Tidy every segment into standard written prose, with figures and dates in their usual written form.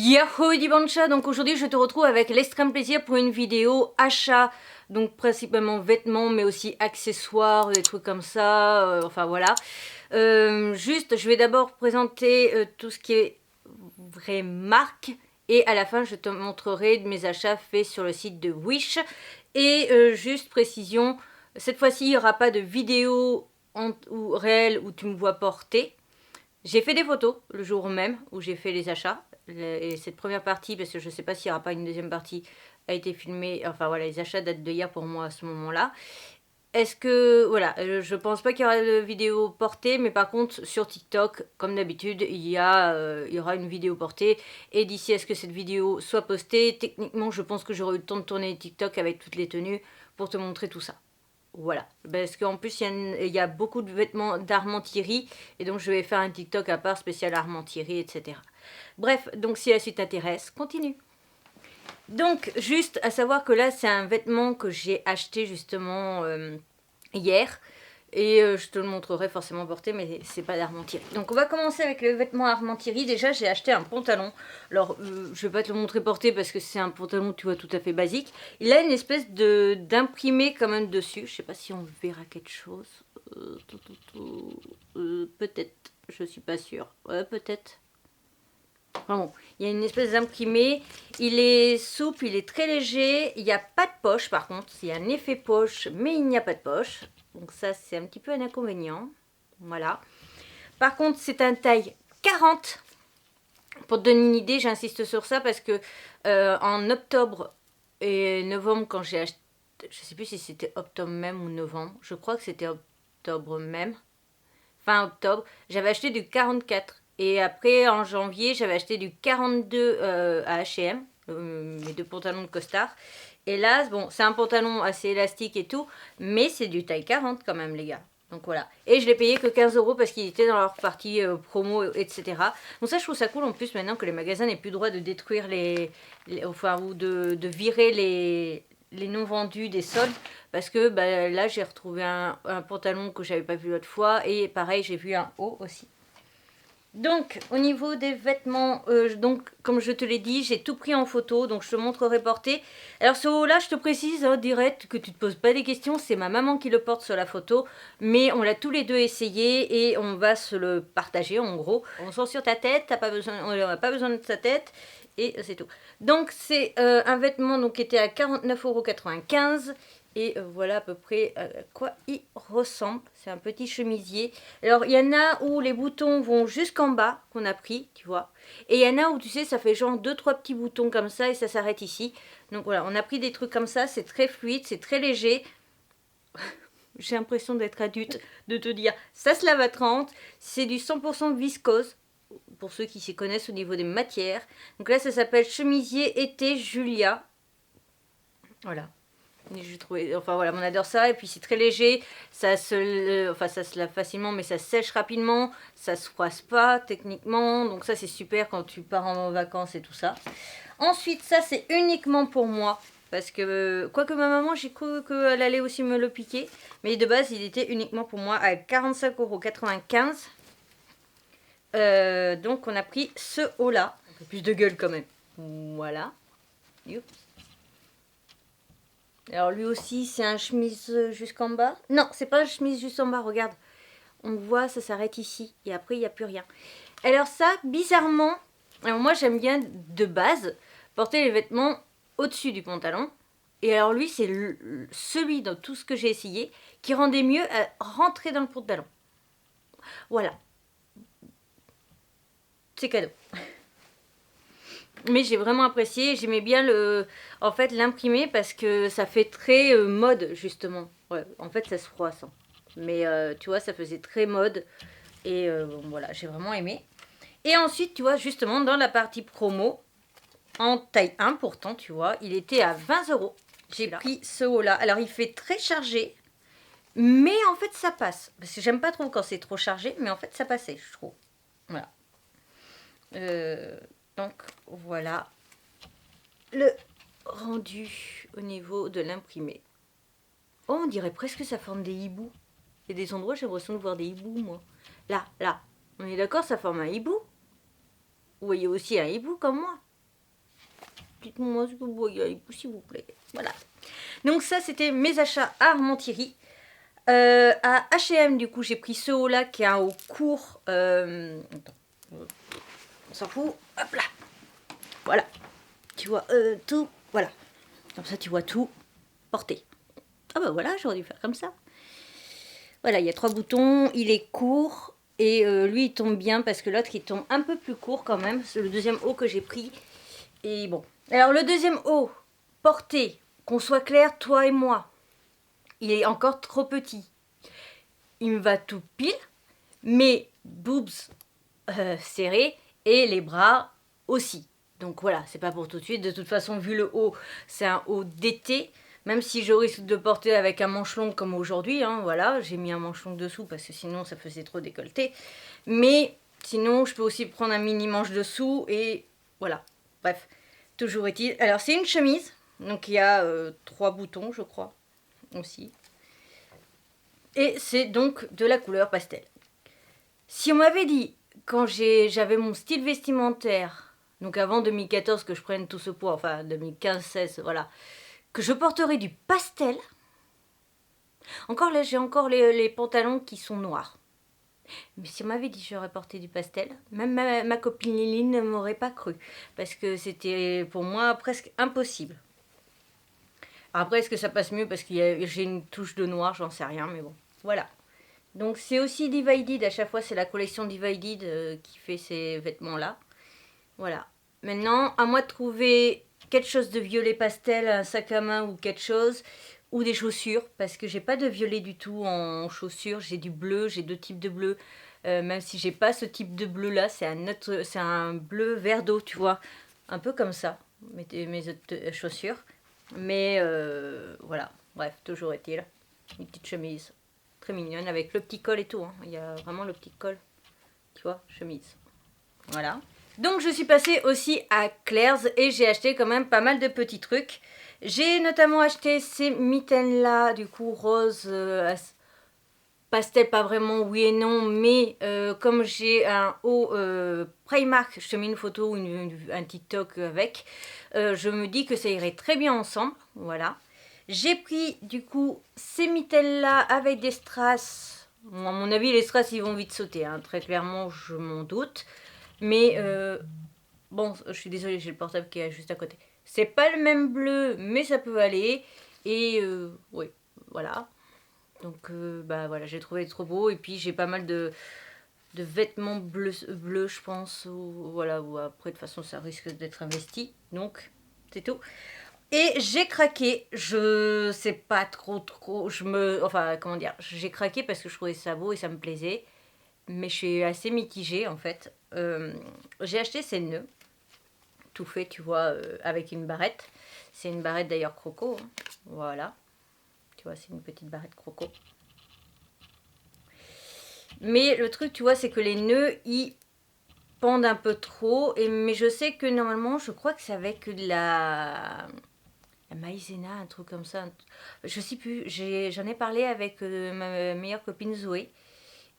Yahoo Dibancha, donc aujourd'hui je te retrouve avec l'extrême plaisir pour une vidéo achat, donc principalement vêtements mais aussi accessoires, des trucs comme ça, enfin voilà. Juste je vais d'abord présenter tout ce qui est vraie marque et à la fin je te montrerai mes achats faits sur le site de Wish. Et juste précision, cette fois-ci il n'y aura pas de vidéo ou réelle où tu me vois porter. J'ai fait des photos le jour même où j'ai fait les achats. Et cette première partie, parce que je ne sais pas s'il n'y aura pas une deuxième partie, a été filmée. Enfin voilà, les achats datent de hier pour moi à ce moment-là. Est-ce que, voilà, je pense pas qu'il y aura de vidéo portée, mais par contre sur TikTok, comme d'habitude, il y aura une vidéo portée. Et d'ici à ce que cette vidéo soit postée, techniquement je pense que j'aurai eu le temps de tourner TikTok avec toutes les tenues pour te montrer tout ça. Voilà, parce qu'en plus il y a beaucoup de vêtements d'Armand-Thierry et donc je vais faire un TikTok à part spécial Armand-Thierry, etc. Bref, donc si la suite t'intéresse, continue. Donc juste à savoir que là c'est un vêtement que j'ai acheté justement hier. Et je te le montrerai forcément porté, mais c'est pas d'Armand-Thierry. Donc on va commencer avec le vêtement Armand-Thierry. Déjà j'ai acheté un pantalon. Alors je vais pas te le montrer porté parce que c'est un pantalon, tu vois, tout à fait basique. Il a une espèce d'imprimé quand même dessus. Je sais pas si on verra quelque chose. Peut-être, je suis pas sûre. Peut-être. Enfin bon, il y a une espèce d'imprimé. Il est souple, il est très léger. Il n'y a pas de poche par contre. Il y a un effet poche, mais il n'y a pas de poche. Donc ça, c'est un petit peu un inconvénient. Voilà. Par contre, c'est un taille 40. Pour te donner une idée, j'insiste sur ça parce que en octobre et novembre, quand j'ai acheté, je sais plus si c'était octobre même ou novembre, je crois que c'était octobre même, fin octobre, j'avais acheté du 44. Et après, en janvier, j'avais acheté du 42 à H&M, mes deux pantalons de costard. Et là, bon, c'est un pantalon assez élastique et tout, mais c'est du taille 40 quand même, les gars. Donc voilà. Et je l'ai payé que 15 € parce qu'il était dans leur partie promo, etc. Donc ça, je trouve ça cool en plus maintenant que les magasins n'aient plus le droit de détruire enfin, ou de virer les non vendus des soldes. Parce que bah, là, j'ai retrouvé un pantalon que j'avais pas vu l'autre fois. Et pareil, j'ai vu un haut aussi. Donc, au niveau des vêtements, donc comme je te l'ai dit, j'ai tout pris en photo, donc je te montrerai porter. Alors ce haut-là, je te précise, direct, que tu te poses pas des questions, c'est ma maman qui le porte sur la photo, mais on l'a tous les deux essayé et on va se le partager en gros. On sort sur ta tête, on n'a pas besoin de sa tête, et c'est tout. Donc c'est un vêtement donc, qui était à 49,95 €. Et voilà à peu près à quoi il ressemble. C'est un petit chemisier. Alors il y en a où les boutons vont jusqu'en bas, qu'on a pris, tu vois. Et il y en a où tu sais, ça fait genre 2-3 petits boutons comme ça et ça s'arrête ici. Donc voilà, on a pris des trucs comme ça, c'est très fluide, c'est très léger. J'ai l'impression d'être adulte, de te dire, ça se lave à 30. C'est du 100% viscose, pour ceux qui s'y connaissent au niveau des matières. Donc là, ça s'appelle chemisier été Julia. Voilà. J'ai trouvé, enfin voilà, on adore ça et puis c'est très léger, ça se lave facilement mais ça sèche rapidement, ça se froisse pas techniquement, donc ça c'est super quand tu pars en vacances et tout ça. Ensuite ça c'est uniquement pour moi parce que quoique ma maman j'ai cru qu'elle allait aussi me le piquer, mais de base il était uniquement pour moi à 45,95 €. Donc on a pris ce haut là, un peu plus de gueule quand même. Voilà. Youps. Alors lui aussi, c'est un chemise jusqu'en bas. Non, c'est pas un chemise jusqu'en bas, regarde. On voit, ça s'arrête ici. Et après, il n'y a plus rien. Alors ça, bizarrement, alors moi j'aime bien de base porter les vêtements au-dessus du pantalon. Et alors lui, c'est celui dans tout ce que j'ai essayé qui rendait mieux à rentrer dans le pantalon. Voilà. C'est cadeau. Mais j'ai vraiment apprécié, j'aimais bien en fait l'imprimer parce que ça fait très mode justement. Ouais, en fait ça se froisse. Hein. Mais tu vois, ça faisait très mode et bon, voilà, j'ai vraiment aimé. Et ensuite, tu vois, justement dans la partie promo, en taille 1 pourtant, tu vois, il était à 20 €. J'ai pris ce haut là. Alors il fait très chargé, mais en fait ça passe. Parce que j'aime pas trop quand c'est trop chargé, mais en fait ça passait, je trouve. Voilà. Donc voilà le rendu au niveau de l'imprimé. Oh, on dirait presque ça forme des hiboux. Il y a des endroits j'ai l'impression de voir des hiboux, moi. Là, on est d'accord, ça forme un hibou. Vous voyez aussi un hibou comme moi. Dites-moi ce que vous voyez, s'il vous plaît. Voilà. Donc ça, c'était mes achats à Armentières. À H&M, du coup, j'ai pris ce haut-là qui est un haut court. Attends, on s'en fout. Hop là. Voilà. Tu vois tout. Voilà. Comme ça, tu vois tout porté. Ah bah voilà, j'aurais dû faire comme ça. Voilà, il y a 3 boutons. Il est court. Et lui, il tombe bien parce que l'autre, il tombe un peu plus court quand même. C'est le deuxième haut que j'ai pris. Et bon. Alors, le deuxième haut, porté, qu'on soit clair, toi et moi, il est encore trop petit. Il me va tout pile, mais boobs serrés et les bras aussi. Donc voilà, c'est pas pour tout de suite. De toute façon, vu le haut, c'est un haut d'été. Même si je risque de porter avec un manche long comme aujourd'hui, hein, voilà, j'ai mis un manche long dessous parce que sinon ça faisait trop décolleté. Mais sinon, je peux aussi prendre un mini manche dessous et voilà. Bref, toujours est-il. Alors c'est une chemise, donc il y a 3 boutons, je crois, aussi. Et c'est donc de la couleur pastel. Si on m'avait dit, quand j'avais mon style vestimentaire, donc avant 2014 que je prenne tout ce poids, enfin 2015-16, voilà, que je porterais du pastel, encore là j'ai encore les pantalons qui sont noirs. Mais si on m'avait dit que j'aurais porté du pastel, même ma copine Liline ne m'aurait pas cru, parce que c'était pour moi presque impossible. Après, est-ce que ça passe mieux parce que j'ai une touche de noir, j'en sais rien, mais bon, voilà. Donc c'est aussi Divided, à chaque fois c'est la collection Divided qui fait ces vêtements-là. Voilà. Maintenant, à moi de trouver quelque chose de violet pastel, un sac à main ou quelque chose, ou des chaussures, parce que j'ai pas de violet du tout en chaussures, j'ai du bleu, j'ai 2 types de bleu. Même si j'ai pas ce type de bleu là, c'est un bleu vert d'eau, tu vois, un peu comme ça, mes autres chaussures. Mais voilà, bref, toujours est-il, une petite chemise très mignonne avec le petit col et tout, hein. Il y a vraiment le petit col, tu vois, chemise. Voilà. Donc je suis passée aussi à Claire's et j'ai acheté quand même pas mal de petits trucs. J'ai notamment acheté ces mitaines là, du coup rose, pastel pas vraiment oui et non, mais comme j'ai un haut Primark, je te mets une photo ou un TikTok avec, je me dis que ça irait très bien ensemble, voilà. J'ai pris du coup ces mitaines là avec des strass. Bon, à mon avis les strass ils vont vite sauter, hein. Très clairement je m'en doute. Mais bon, je suis désolée, j'ai le portable qui est juste à côté. C'est pas le même bleu, mais ça peut aller. Et oui, voilà. Donc bah voilà, j'ai trouvé trop beau. Et puis j'ai pas mal de vêtements bleus, je pense. Ou, voilà, ou après de toute façon ça risque d'être investi. Donc c'est tout. Et j'ai craqué, je sais pas trop, enfin comment dire, j'ai craqué parce que je trouvais ça beau et ça me plaisait. Mais je suis assez mitigée en fait. J'ai acheté ces nœuds, tout fait, tu vois, avec une barrette. C'est une barrette d'ailleurs croco, hein. Voilà. Tu vois, c'est une petite barrette croco. Mais le truc, tu vois, c'est que les nœuds, ils pendent un peu trop. Mais je sais que normalement, je crois que c'est avec de la maïzena, un truc comme ça. Je sais plus, j'en ai parlé avec ma meilleure copine Zoé.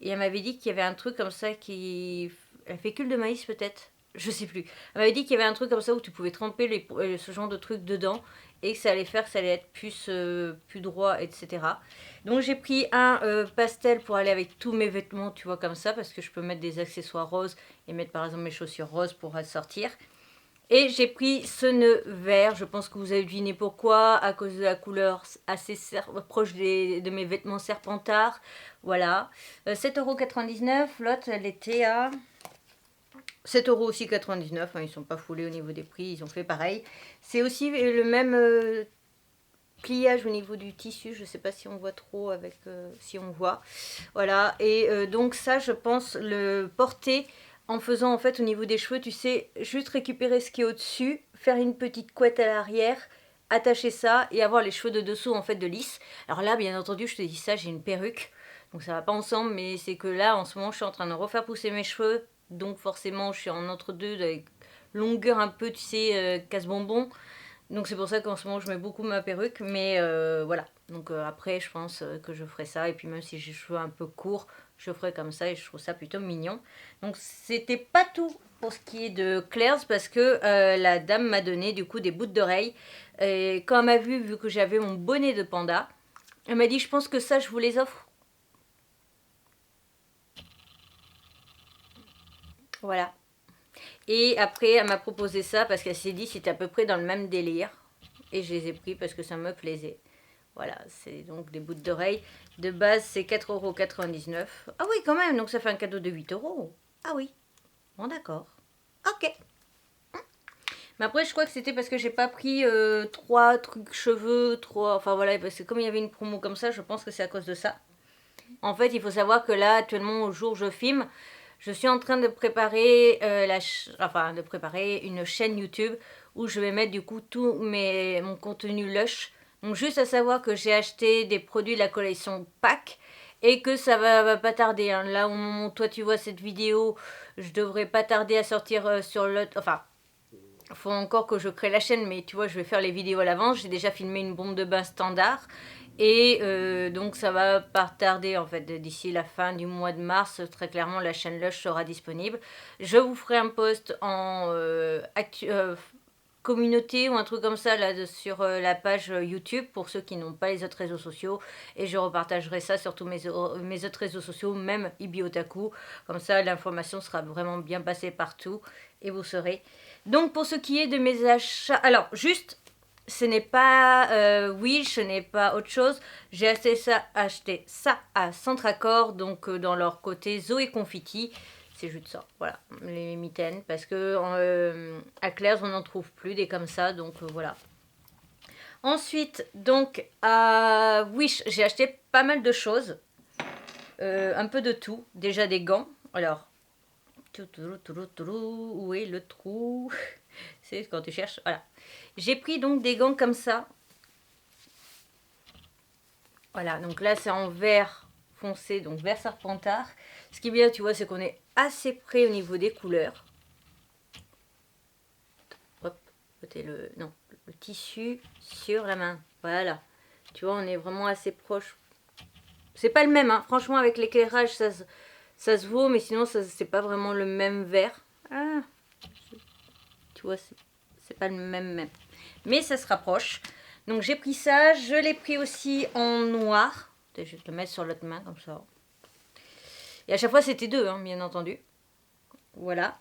Et elle m'avait dit qu'il y avait un truc comme ça qui... La fécule de maïs peut-être, je sais plus. Elle m'avait dit qu'il y avait un truc comme ça où tu pouvais tremper ce genre de truc dedans et que ça allait faire que ça allait être plus droit, etc. Donc j'ai pris un pastel pour aller avec tous mes vêtements, tu vois, comme ça, parce que je peux mettre des accessoires roses et mettre par exemple mes chaussures roses pour sortir. Et j'ai pris ce nœud vert, je pense que vous avez deviné pourquoi, à cause de la couleur assez proche de mes vêtements serpentards. Voilà. 7,99 €, l'autre elle était à 7 € aussi 99, hein, ils ne sont pas foulés au niveau des prix, ils ont fait pareil. C'est aussi le même pliage au niveau du tissu, je ne sais pas si on voit trop avec, si on voit. Voilà, et donc ça je pense le porter en faisant en fait au niveau des cheveux, tu sais, juste récupérer ce qui est au-dessus, faire une petite couette à l'arrière, attacher ça et avoir les cheveux de dessous en fait de lisse. Alors là, bien entendu, je te dis ça, j'ai une perruque, donc ça va pas ensemble, mais c'est que là, en ce moment, je suis en train de refaire pousser mes cheveux, donc forcément, je suis en entre-deux, avec longueur un peu, tu sais, casse-bonbon. Donc c'est pour ça qu'en ce moment je mets beaucoup ma perruque, mais voilà. Donc après je pense que je ferai ça, et puis même si j'ai les cheveux un peu courts, je ferai comme ça et je trouve ça plutôt mignon. Donc c'était pas tout pour ce qui est de Claire's, parce que la dame m'a donné du coup des boucles d'oreilles. Et quand elle m'a vu que j'avais mon bonnet de panda, elle m'a dit je pense que ça je vous les offre. Voilà. Et après elle m'a proposé ça parce qu'elle s'est dit c'était à peu près dans le même délire. Et je les ai pris parce que ça me plaisait. Voilà, c'est donc des boucles d'oreilles. De base, c'est 4,99 €. Ah oui, quand même, donc ça fait un cadeau de 8 €. Ah oui, bon d'accord. Ok. Mais après, je crois que c'était parce que j'ai pas pris 3 trucs cheveux, 3... Enfin voilà, parce que comme il y avait une promo comme ça, je pense que c'est à cause de ça. En fait, il faut savoir que là, actuellement, au jour où je filme, je suis en train de préparer, de préparer une chaîne YouTube où je vais mettre du coup tout mon contenu Lush. Donc juste à savoir que j'ai acheté des produits de la collection Pack et que ça va pas tarder. Hein. Là, au moment où toi tu vois cette vidéo, je devrais pas tarder à sortir sur l'autre... Enfin, faut encore que je crée la chaîne, mais tu vois, je vais faire les vidéos à l'avance. J'ai déjà filmé une bombe de bain standard. Et donc ça va pas tarder en fait, d'ici la fin du mois de mars, très clairement la chaîne Lush sera disponible. Je vous ferai un post en communauté ou un truc comme ça là, sur la page YouTube pour ceux qui n'ont pas les autres réseaux sociaux, et je repartagerai ça sur tous mes autres réseaux sociaux, même Ibiotaku, comme ça l'information sera vraiment bien passée partout et vous saurez. Donc pour ce qui est de mes achats, alors juste, ce n'est pas Wish, ce n'est pas autre chose. J'ai acheté ça à Centracor, donc dans leur côté Zoé Confiti. C'est juste ça, voilà, les mitaines. Parce que à Claire's, on n'en trouve plus des comme ça, donc voilà. Ensuite, donc à Wish, j'ai acheté pas mal de choses. Un peu de tout. Déjà des gants. Alors, où est le trou? C'est quand tu cherches, voilà. J'ai pris donc des gants comme ça. Voilà, donc là c'est en vert foncé, donc vert serpentard. Ce qui est bien, tu vois, c'est qu'on est assez près au niveau des couleurs. Hop, le tissu sur la main. Voilà, tu vois, on est vraiment assez proche. C'est pas le même, hein. Franchement, avec l'éclairage, ça se vaut, mais sinon, c'est pas vraiment le même vert. Ah, tu vois, c'est pas le même. Mais ça se rapproche. Donc j'ai pris ça, je l'ai pris aussi en noir. Je vais te le mettre sur l'autre main comme ça. Et à chaque fois c'était deux, hein, bien entendu. Voilà.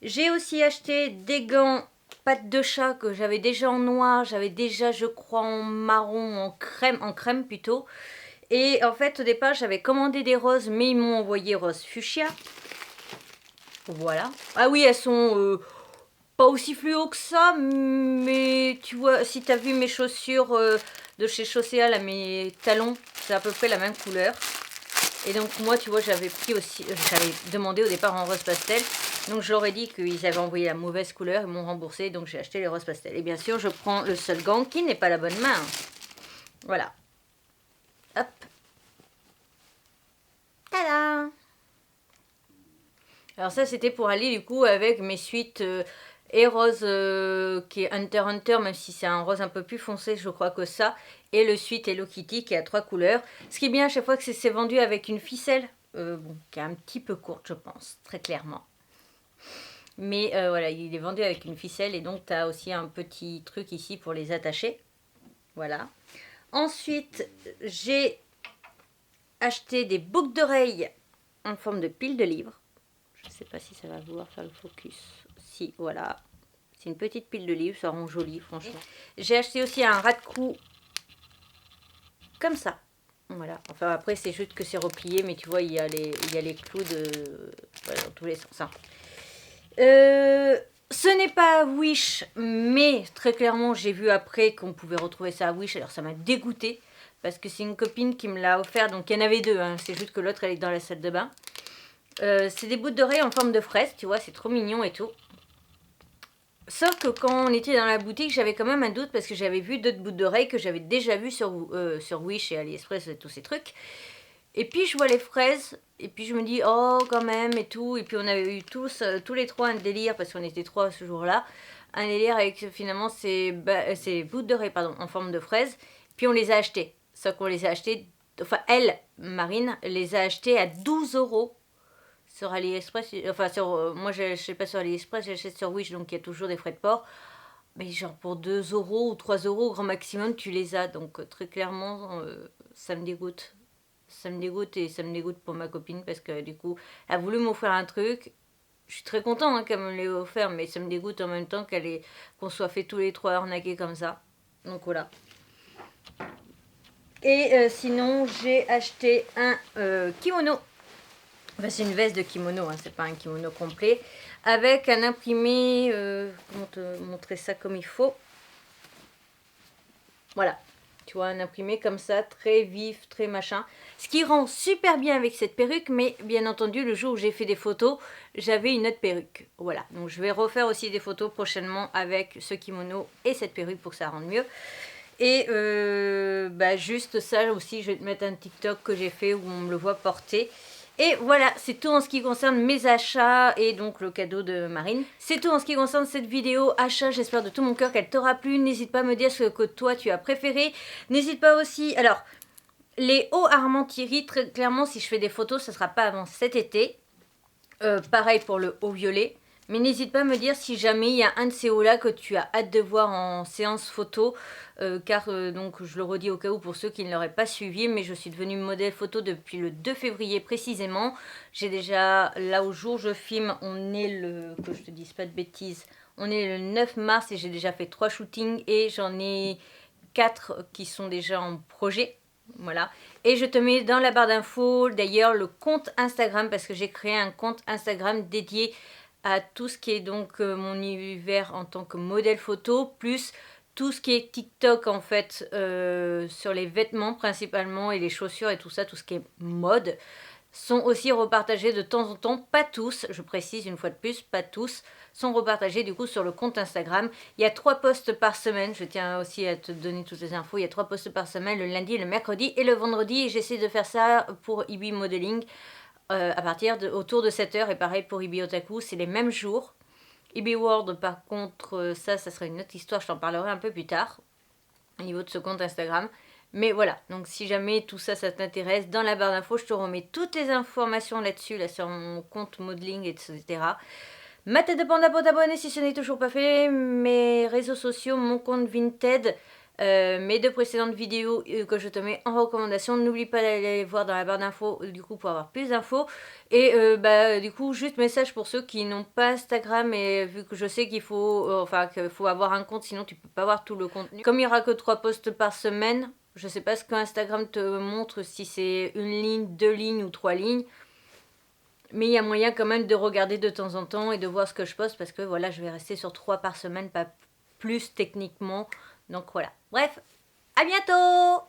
J'ai aussi acheté des gants pattes de chat que j'avais déjà en noir, j'avais déjà je crois en marron, en crème plutôt. Et en fait au départ j'avais commandé des roses, mais ils m'ont envoyé rose fuchsia. Voilà. Ah oui, elles sont pas aussi fluo que ça, mais tu vois, si tu as vu mes chaussures de chez Chaussea, là, mes talons, c'est à peu près la même couleur. Et donc moi, tu vois, j'avais demandé au départ en rose pastel. Donc je leur ai dit qu'ils avaient envoyé la mauvaise couleur, ils m'ont remboursé, donc j'ai acheté les roses pastel. Et bien sûr, je prends le seul gant qui n'est pas la bonne main. Voilà. Hop. Tada! Alors ça, c'était pour aller du coup avec mes suites et rose qui est Hunter Hunter, même si c'est un rose un peu plus foncé, je crois que ça. Et le suite Hello Kitty qui a 3 couleurs. Ce qui est bien à chaque fois que c'est vendu avec une ficelle, qui est un petit peu courte, je pense, très clairement. Mais voilà, il est vendu avec une ficelle et donc tu as aussi un petit truc ici pour les attacher. Voilà. Ensuite, j'ai acheté des boucles d'oreilles en forme de pile de livres. Je ne sais pas si ça va vouloir faire le focus. Si, voilà. C'est une petite pile de livres, ça rend joli, franchement. J'ai acheté aussi un ras de cou comme ça. Voilà. Enfin, après, c'est juste que c'est replié, mais tu vois, il y a les clous voilà, dans tous les sens. Hein. Ce n'est pas Wish, mais très clairement, j'ai vu après qu'on pouvait retrouver ça à Wish. Alors, ça m'a dégoûté parce que c'est une copine qui me l'a offert. Donc, il y en avait deux. Hein. C'est juste que l'autre, elle est dans la salle de bain. C'est des boucles d'oreilles en forme de fraise, tu vois, c'est trop mignon et tout. Sauf que quand on était dans la boutique, j'avais quand même un doute parce que j'avais vu d'autres boucles d'oreilles que j'avais déjà vues sur Wish et AliExpress et tous ces trucs. Et puis je vois les fraises et puis je me dis oh quand même et tout. Et puis on avait eu tous les trois un délire parce qu'on était trois ce jour-là. un délire avec finalement ces bouts d'oreilles pardon, en forme de fraise. Puis on les a achetés. Sauf qu'on les a achetés, enfin elle, Marine, les a achetés à 12 € sur AliExpress. Enfin, moi je n'achète pas sur AliExpress, j'achète sur Wish, donc il y a toujours des frais de port. Mais genre pour 2 € ou 3 € au grand maximum, tu les as. Donc très clairement, ça me dégoûte. Ça me dégoûte et ça me dégoûte pour ma copine parce que du coup, elle a voulu m'offrir un truc. Je suis très content qu'elle me l'ait offert, mais ça me dégoûte en même temps qu'on soit fait tous les trois arnaquer comme ça. Donc voilà. Et sinon, j'ai acheté un kimono. Enfin, c'est une veste de kimono, hein, c'est pas un kimono complet. Avec un imprimé, comment te montrer ça comme il faut. Voilà. Tu vois, un imprimé comme ça, très vif, très machin. Ce qui rend super bien avec cette perruque, mais bien entendu, le jour où j'ai fait des photos, j'avais une autre perruque. Voilà, donc je vais refaire aussi des photos prochainement avec ce kimono et cette perruque pour que ça rende mieux. Et juste ça aussi, je vais te mettre un TikTok que j'ai fait où on me le voit porter. Et voilà, c'est tout en ce qui concerne mes achats et donc le cadeau de Marine. C'est tout en ce qui concerne cette vidéo achat. J'espère de tout mon cœur qu'elle t'aura plu. N'hésite pas à me dire ce que toi tu as préféré. N'hésite pas aussi... Alors, les hauts Armand-Thierry, très clairement, si je fais des photos, ce ne sera pas avant cet été. Pareil pour le haut violet. Mais n'hésite pas à me dire si jamais il y a un de ces hauts là que tu as hâte de voir en séance photo. Car donc je le redis au cas où pour ceux qui ne l'auraient pas suivi, mais je suis devenue modèle photo depuis le 2 février précisément. J'ai déjà, là au jour je filme, on est le, que je te dise pas de bêtises, on est le 9 mars et j'ai déjà fait 3 shootings et j'en ai 4 qui sont déjà en projet. Voilà, et je te mets dans la barre d'infos d'ailleurs le compte Instagram parce que j'ai créé un compte Instagram dédié à tout ce qui est donc mon univers en tant que modèle photo, plus tout ce qui est TikTok en fait, sur les vêtements principalement et les chaussures et tout ça, tout ce qui est mode, sont aussi repartagés de temps en temps, pas tous, je précise une fois de plus, pas tous, sont repartagés du coup sur le compte Instagram. Il y a 3 posts par semaine, je tiens aussi à te donner toutes les infos, il y a 3 posts par semaine, le lundi, le mercredi et le vendredi, et j'essaie de faire ça pour Ibi Modeling à partir de autour de 7 h, et pareil pour Ibi Otaku, c'est les mêmes jours. Ibi World par contre, ça sera une autre histoire, je t'en parlerai un peu plus tard au niveau de ce compte Instagram. Mais voilà, donc si jamais tout ça, ça t'intéresse, dans la barre d'infos, je te remets toutes les informations là-dessus, là sur mon compte modeling, etc. Ma tête de panda pour t'abonner si ce n'est toujours pas fait, mes réseaux sociaux, mon compte Vinted, mes 2 précédentes vidéos que je te mets en recommandation. N'oublie pas d'aller les voir dans la barre d'infos du coup pour avoir plus d'infos. Et du coup, juste message pour ceux qui n'ont pas Instagram, et vu que je sais qu'il faut, qu'il faut avoir un compte, sinon tu peux pas voir tout le contenu. Comme il n'y aura que 3 posts par semaine, je sais pas ce qu'Instagram te montre, si c'est 1 ligne, 2 lignes ou 3 lignes. Mais il y a moyen quand même de regarder de temps en temps et de voir ce que je poste parce que voilà, je vais rester sur 3 par semaine, pas plus techniquement. Donc voilà. Bref, à bientôt!